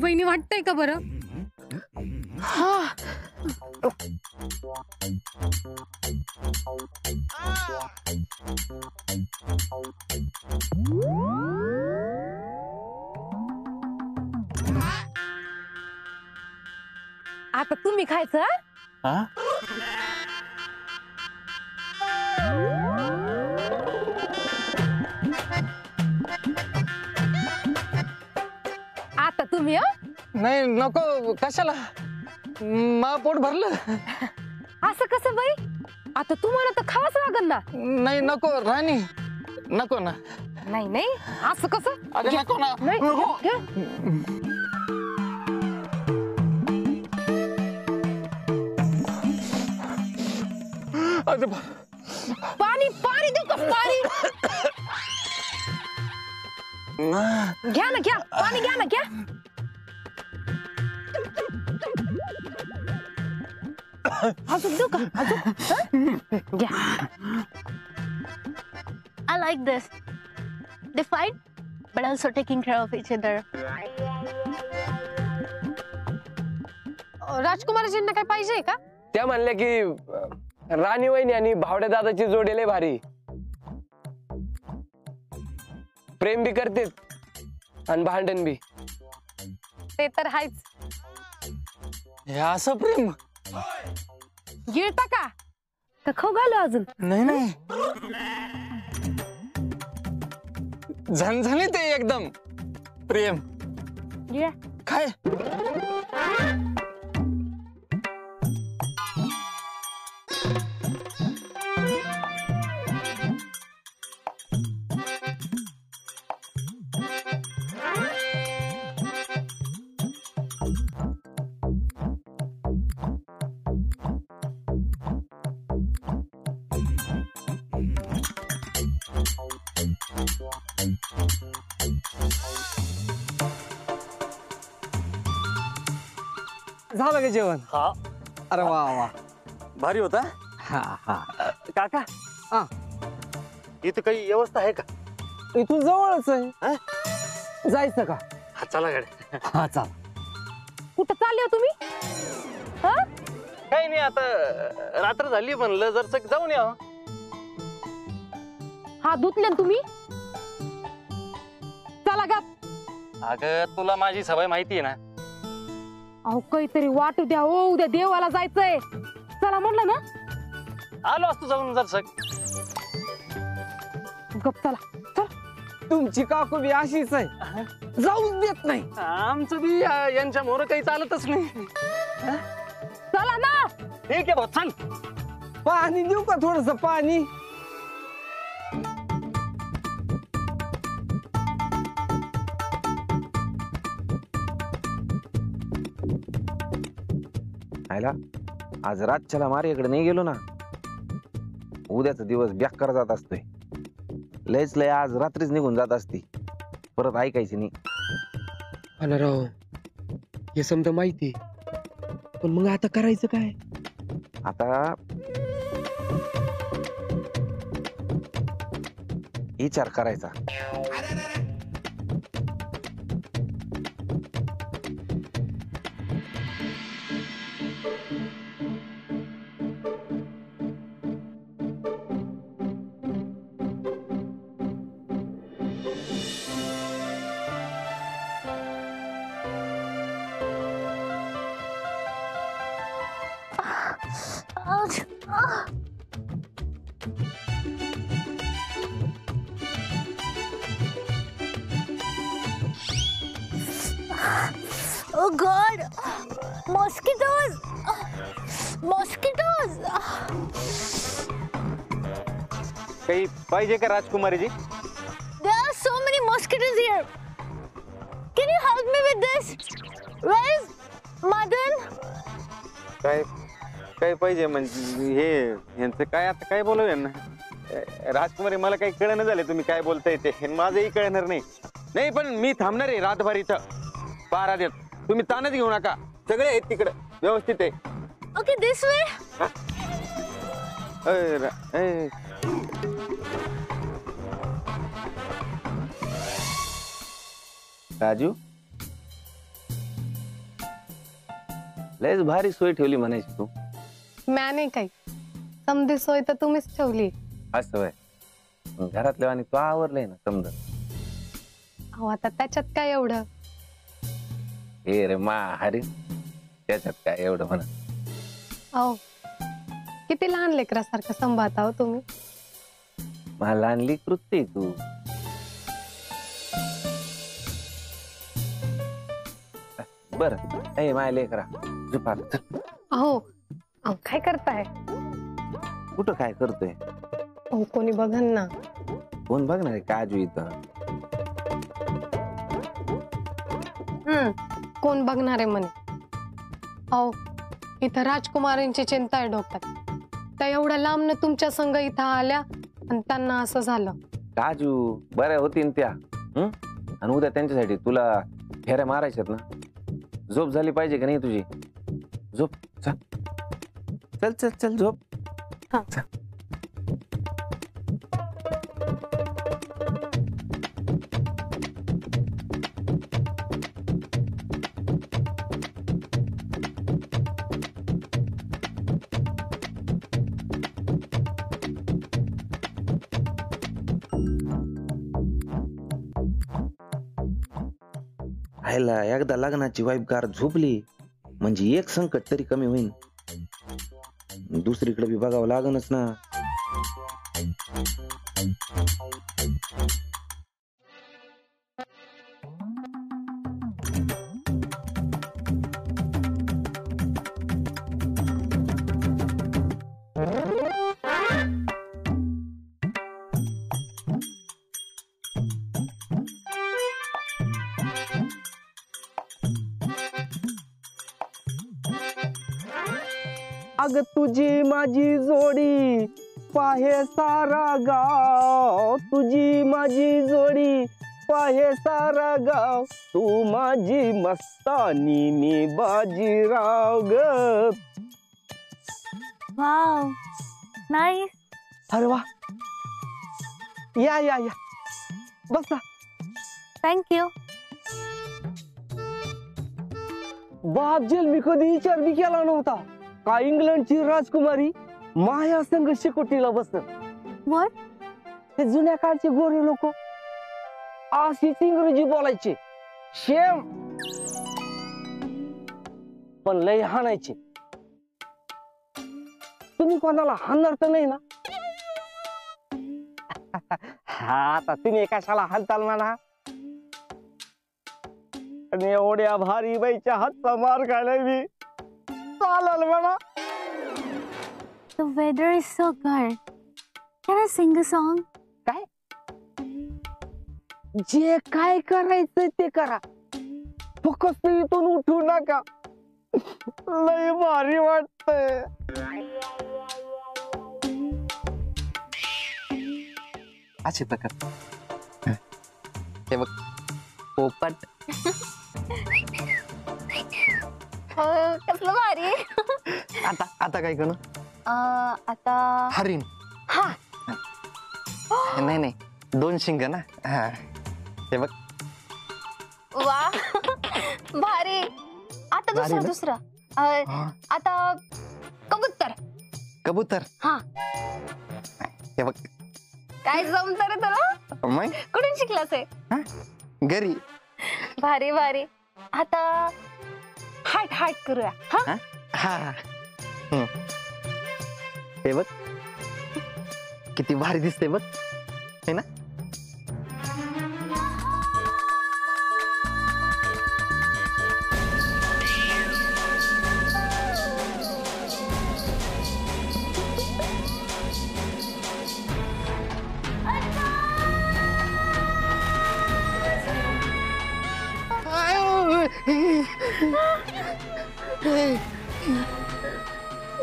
वहिनी वाटतंय का बरं? हा आता तुम्ही खायचं हा? आता तुम्ही नाही नको, कशाला, मा पोट भरलं. असं कसं बाई? आता तुम्हाला तर खावंच लागल ना. नाही नको राणी, नको ना. नाही नाही असं कसं? अगं नको ना. नाही नको. घ्या. अरे पाणी पाणी देऊ का? पाणी घ्या ना, घ्या पाणी घ्या ना, घ्या. अजून देऊ का? अजून घ्या. I like this. They fight, but also taking care of each other. राजकुमारजींना काय पाहिजे का? त्या म्हणल्या की राणी वहिनी आणि भावड्या दादाची जोडी लय भारी, प्रेम बी करते आणि भांडण बी. ते तर हायच. हे असं प्रेम? गिळता का? तर खाऊ घालू अजून. नाही नाही, झणझणीत आहे एकदम प्रेम. घ्या. काय झालं का जेवण? हा अरे वा वा, भारी होता. हा हा. काका हा, इथं काही व्यवस्था आहे का? इथून जवळच आहे. हा? जायचं का? हा चला गाडी. हा चाल. कुठं चालले हो तुम्ही? हा? काही नाही, आता रात्र झाली म्हणलं जर जाऊन या. हात धुतले ना तुम्ही? चला गा. अगं तुला माझी सवय माहिती आहे ना. अहो काहीतरी वाटू द्या हो, उद्या देवाला जायचंय. चला म्हणलं ना. आलो असतो जाऊन जर गप चला. चला. तुमची काकू बी अशीच आहे, जाऊच देत नाही. आमचं बी यांच्या मोर काही चालतच नाही. चला ना. ठीक आहे भाऊ, चल. पाणी देऊ का? थोडस पाणी. आज रातच्याला मार्याकडे नाही गेलो ना, उद्याचा दिवस बेकार जात असतोय. लयच लय आज रात्रीच निघून जात असती, परत ऐकायची नाही. अरे राव, हे समजा माहिती, पण मग आता करायचं काय? आता विचार करायचा. Oh God! Mosquitoes! Mosquitoes! काही पाहिजे का राजकुमारीजी? There are so many mosquitoes here. Can you help me with this? Where is Madan? काय काय पाहिजे म्हणजे हे यांचं काय, आता काय बोलू यांना? राजकुमारी मला काही कळणं झाले तुम्ही काय बोलताय ते, माझंही कळणार नाही. नाही पण मी थांबणार आहे रातभर इथं पारा देत. तुम्ही ताणच घेऊ नका, सगळे आहेत तिकडे व्यवस्थित आहे. Okay, this way. राजू, लयच भारी सोय ठेवली म्हणायची तू. म्या नाही काही, समधी सोय तर तुम्हीच ठेवली. असं वय घरातल्या आणि तू आवरलंय ना समजा. अहो आता त्याच्यात काय एवढं. हे रे मा हरी, त्याच्यात काय एवढं म्हणा. अहो किती लहान लेकरासारखं संभाळता हो तुम्ही. मला लहान लेकरूच आहे तू. बर ए माय लेकरा झोपा. अहो अहो काय करताय. कुठं काय करतोय. अहो कोणी बघन ना. कोण बघणार आहे काजू इथं. कोण बघणार आहे म्हणे. अहो इथं राजकुमारींची चिंता आहे डोक्यात. त्या एवढ्या लांबनं तुमच्या संग इथं आल्या आणि त्यांना असं झालं. काजू बऱ्या होतीन त्या. आणि उद्या त्यांच्यासाठी तुला फेऱ्या मारायच्यात ना. झोप झाली पाहिजे का नाही तुझी. झोप चल चल चल चल झोप. हा. चल. आयला एकदा लग्नाची वाईफगार झोपली म्हणजे एक संकट तरी कमी होईल. दुसरीकडे बी बघावं लागणच ना. अग तुझी माझी जोडी पाहे सारा गाव. तुझी माझी जोडी पाहे सारा गाव. तू माझी मस्तानी मी बाजीराव ग. Wow nice. अरे वा. या या या बसा. थँक्यू. बाप जेल मी कधी विचार बी केला नव्हता का इंग्लंडची राजकुमारी माया संघ शिकोटीला बसत. What? ते जुन्या काळचे गोरे लोक अशीच इंग्रजी बोलायचे. शेम पण लय हाणायचे. तुम्ही कोणाला हाणणार तर नाही ना. हा आता तुम्ही कशाला हाणताल म्हणा. आणि एवढ्या भारी बाईच्या हातचा मार खायला मी चालल म्हणा. The weather is so good. Can I sing a song? काय जे काय करायचं ते करा. फक्त इथून उठू नका. लय भारी वाटतंय. असे प्रकार हे बघ पोपट. कसलं भारी. आता आता काय करू. आता हरिण. हा नाही नाही 2 शिंग ना. हा हे बघ. वा भारी. आता दुसरा ना? दुसरा आता कबूतर. कबूतर. हा हे बघ. काय जमत रे तुला. मग कुठून शिकलास हे. घरी. भारी भारी. आता हाट हाट करूया. हा हा हे बघ किती भारी दिसते बघ है ना.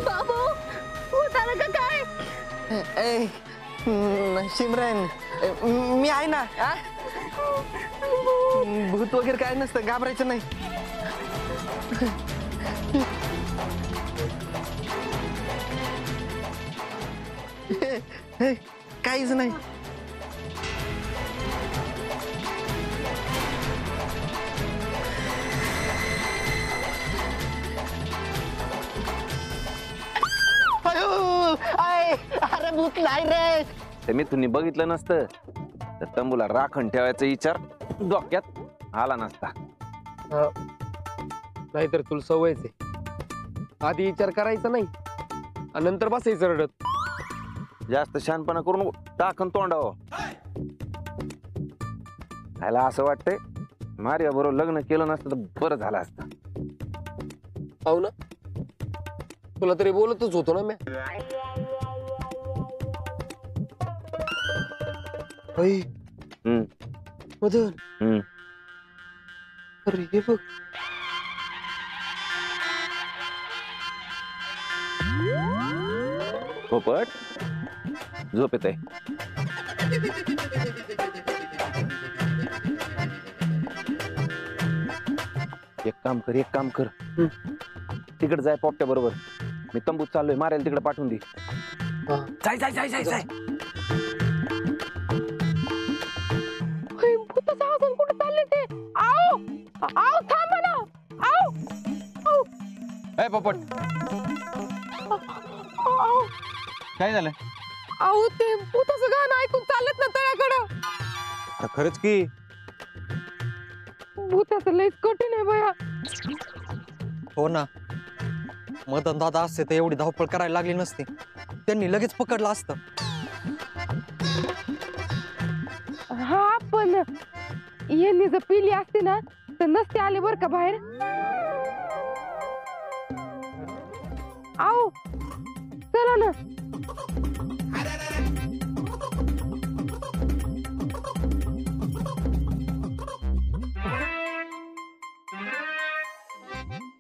बाबू होत आलं का काय. सिमरन मी आहे ना. भूत वगैरे काय नसतं घाबरायचं नाही. काहीच नाही. भूत नाही रे. ते मी तुम्ही बघितलं नसतं तर तंबूला राखण ठेवायचा विचार डोक्यात आला नसता. नाहीतर तुला सवयच आहे, आधी विचार करायचा नाही आणि नंतर बसायचं रडत. जास्त शहाणपणा करून टाकन तोंडावं. ह्याला असं वाटतंय मारिया बरोबर लग्न केलं नसतं तर बरं झालं असतं. हो ना, तुला तरी बोलतच होतो ना मी. मदन, अरे हे बघ, पोपट झोप येत आहे. एक काम कर तिकडे जाय पोपट्या बरोबर. मी तंबूत चाललोय, मारायला तिकडे पाठवून दे. जाय जाय जाय जाय जाय. भूताचा आवाज कुठे चालले ते? आओ आओ थांबा ना. आओ ए पोपट, आओ काय झालं? आओ ते भूताचं गाणं ऐकून चालत ना तळ्याकडं. अरे खरंच की भूताचं लयच कठीण आहे बया. हो ना, मदन दादा असते तर एवढी धावपळ करायला लागली नसती, त्यांनी लगेच पकडलं असतं. हा पण यांनी जर पिली असती ना तर नसते आले बर का बाहेर. आओ चला ना.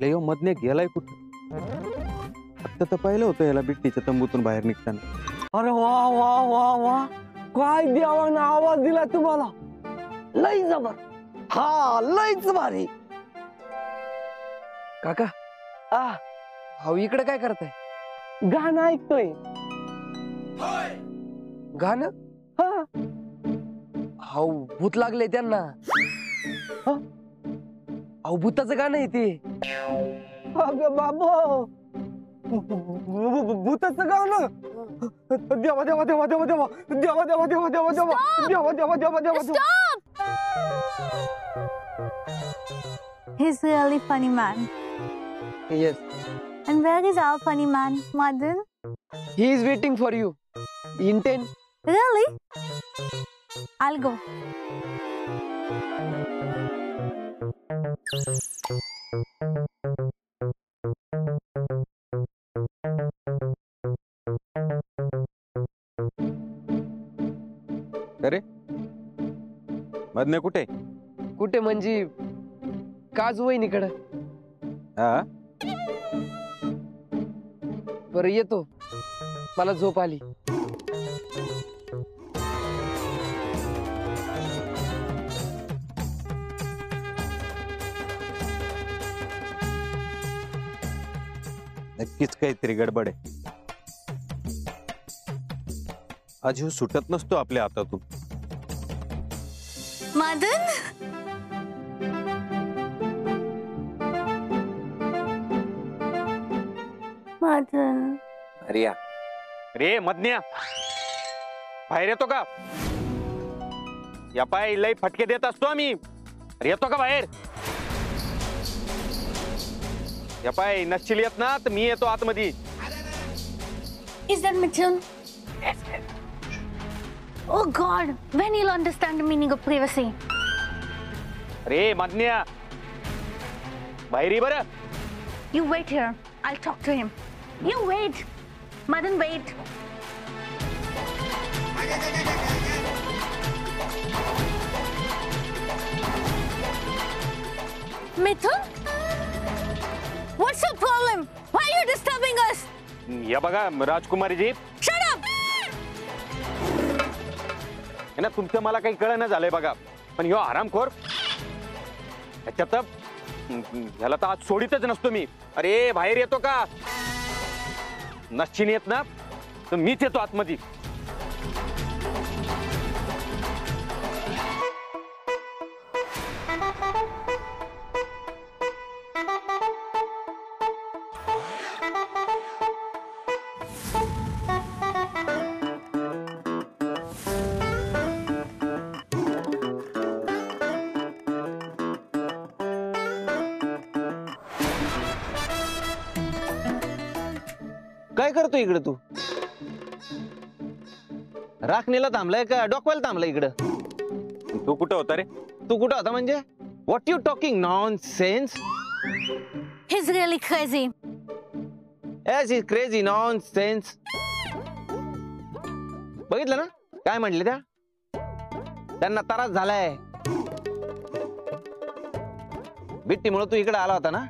लय मधने गेलाय कुठं? आता तर पाहिलं होतं याला बिट्टीच्या तंबूतून बाहेर निघताना. अरे वा वा वा वा, काय देवानं आवाज दिला तुम्हाला. लई जबर, हा लईच भारी. काका हा इकडे काय करताय? गाणं ऐकतोय. गाणं? हा हाऊ भूत लागले त्यांना. अहो भूताचं गाणं आहे ते. अगं बाबो, भूताचं गाणं. देवा देवा देवा देवा देवा देवा देवा देवा देवा देवा देवा देवा देवा देवा. Stop! He's really funny man. Yes, And where is our funny man, Madan? he is waiting for you in 10. Really? I'll go. अरे मधने कुठे? कुठे म्हणजे काजू वहिनीकडं. हा बरं येतो, मला झोप आली. नक्कीच काहीतरी गडबड आहे. आज ह्यो सुटत नसतो आपल्या हातातून. Madan? Madan. रिया, रे मधन्या, बाहेर येतो का? या पाय लय फटके देत असतो आम्ही. अरे येतो का बाहेर? या पाय नसशील येत ना तर मी येतो आतमध्ये. Is that Mithun? Oh God, when he'll understand the meaning of privacy? अरे मधन्या, बाहेर ये बरं. You wait here. I'll talk to him. You wait. Madan, wait. Mithun? What's your problem? Why are you disturbing us? या बघा राजकुमारी जी, Shut up! ना तुमचं मला काही कळणं झालंय बघा. पण ह्यो आरामखोर ह्याच्यात ह्याला तर आज सोडीतच नसतो मी. अरे बाहेर येतो का? नसशील येत ना तर मीच येतो आतमध्ये. काय करतो इकडे तू? राखणीला थांबलाय का डोकवायला थांबलाय इकडं? तू कुठं होता रे? तू कुठं होता म्हणजे? What you talking nonsense? He's really crazy. Yes, he's crazy nonsense. बघितलं ना काय म्हणले त्या? त्यांना त्रास झालाय. बिट्टीमुळे तू इकडे आला होता ना?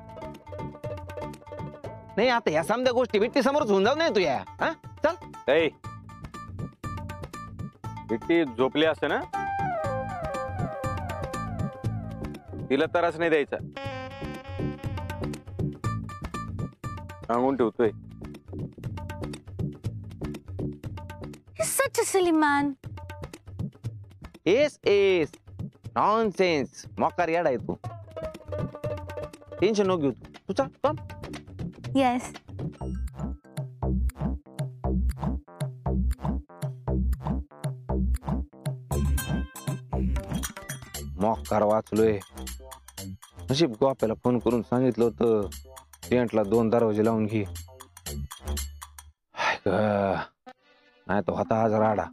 नाही आता या समजा गोष्टी बिट्टी समोरच होऊन जाऊ नाही तू या. हा चल. ए बिट्टी झोपली असते ना, तिला त्रास नाही द्यायचा. सांगून ठेवतोय. He's such a silly man. एस नॉनसेन्स. मोकार याड आहे तू. टेन्शन नको घेऊ तू. चल कम. Yes. मोकार वाचलोय. नशीब गोप्याला फोन करून सांगितलं होतं टेंटला 2 दरवाजे लावून घे. नाही तो होता आज राडा.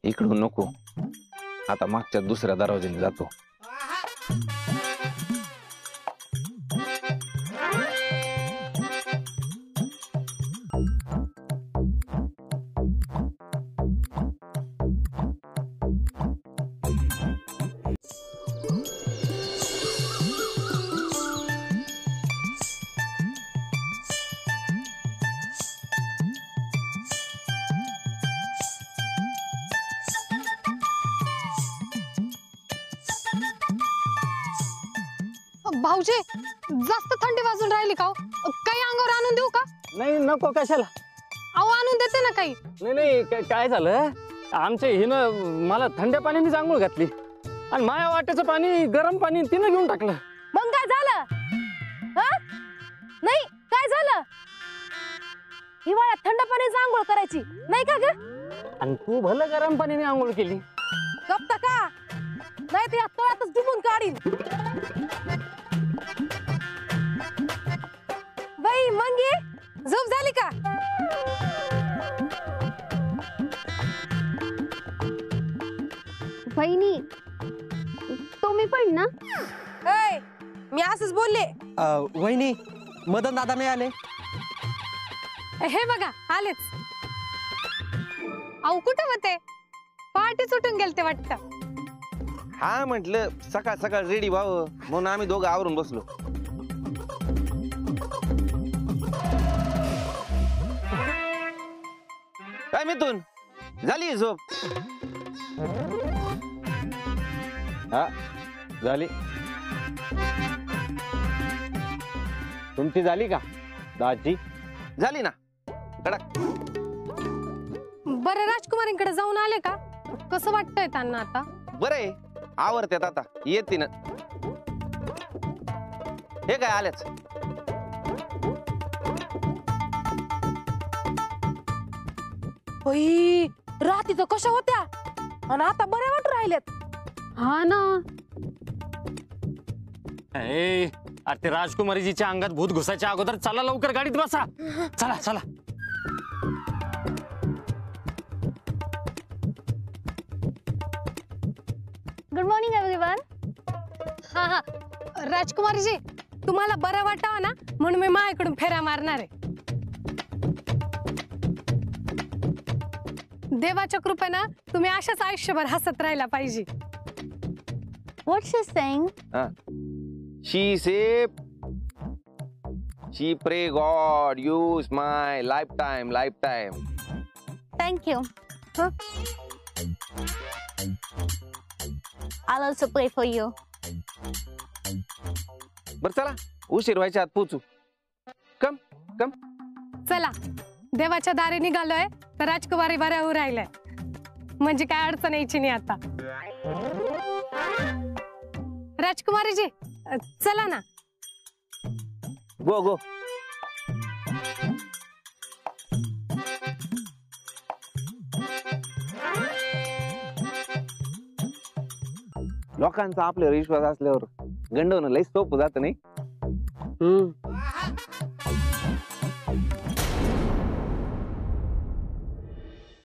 इकडून नको, आता मागच्या दुसऱ्या दरवाजाने जातो. भाऊजी जास्त थंडी वाजून राहिली का हो? काही अंगावर आणून देऊ का? नाही नको कशाला. अहो आणून देते ना काही. नाही काय झालं, आमच्या हिनं मला थंड्या पाण्याने आंघोळ घातली आणि माझ्या वाट्याचं पाणी गरम पाणी तिनं घेऊन टाकलं. मग काय झालं? हा? नाही काय झालं? हिवाळ्यात थंड पाण्याची आंघोळ करायची नाही का ग? आणि तू भलं गरम पाण्याने आंघोळ केली. गप्पा का? नाही ते तळ्यातच डुबून काढीन. बाई मंगी झोप झाली का? बहिणी तुम्ही पण ना? ऐ, मी असंच बोलले. वहिनी मदन दादा नाही आले? हे बघा आलेच. अहो कुठे होते? पहाटे सुटून गेलते वाटतं. हा म्हटलं सकाळ सकाळ रेडी व्हावं म्हणून आम्ही दोघं आवरून बसलो. काय मिथून झाली झोप? हा झाली. तुमची झाली का दाजी? झाली ना कडक. बरं राजकुमारींकडे जाऊन आले का? कसं वाटतंय त्यांना आता? बरं आहे आवरत्यात आता येते ना. हे काय आल्याच? बाई रात्रीचं कशा होत्या आणि आता बऱ्या वाटू राहिल्यात. हा ना. अरे ते राजकुमारीजीच्या अंगात भूत घुसायच्या अगोदर चला लवकर गाडीत बसा. चला चला. Good morning everyone. हा राजकुमारीजी तुम्हाला बरं वाटावं ना म्हणून मी माझ्याकडून फेऱ्या मारणार आहे. देवाच्या कृपेनं तुम्ही अशाच आयुष्यभर हसत राहायला पाहिजे. What's she saying? She pray God use my lifetime. Thank you. Huh? I'll also pray for you. बर चला उशीर व्हायच्या आत पोचू. कम कम. चला देवाच्या दारी निघालोय तर राजकुमारी बऱ्या होऊ राहिलंय म्हणजे काय अडचण यायची नाही आता. राजकुमारीजी चला ना. गो गो. लोकांचा आपल्यावर विश्वास असल्यावर गंडवणं लई सोपं जात नाही. हम्म